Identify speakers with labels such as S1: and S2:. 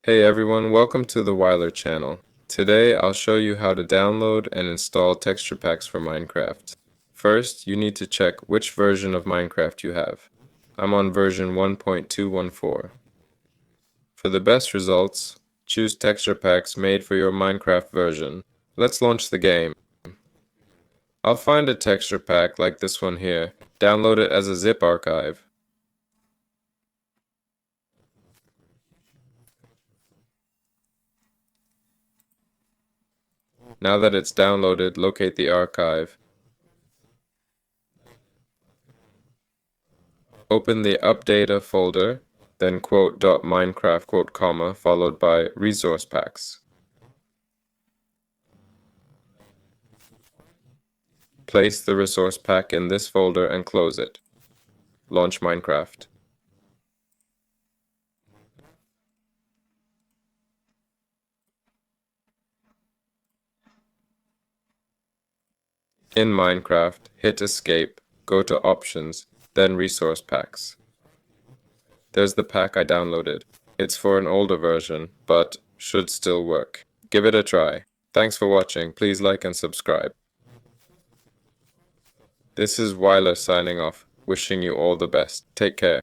S1: Hey everyone, welcome to the Weiler channel. Today I'll show you how to download and install texture packs for Minecraft. First, you need to check which version of Minecraft you have. I'm on version 1.214. For the best results, choose texture packs made for your Minecraft version. Let's launch the game. I'll find a texture pack like this one here. Download it as a zip archive. Now that it's downloaded, locate the archive. Open the updata folder, then .minecraft, followed by resource packs. Place the resource pack in this folder and close it. Launch Minecraft. In Minecraft, hit Escape, go to Options, then Resource Packs. There's the pack I downloaded. It's for an older version, but should still work. Give it a try. Thanks for watching. Please like and subscribe. This is Weiler signing off, wishing you all the best. Take care.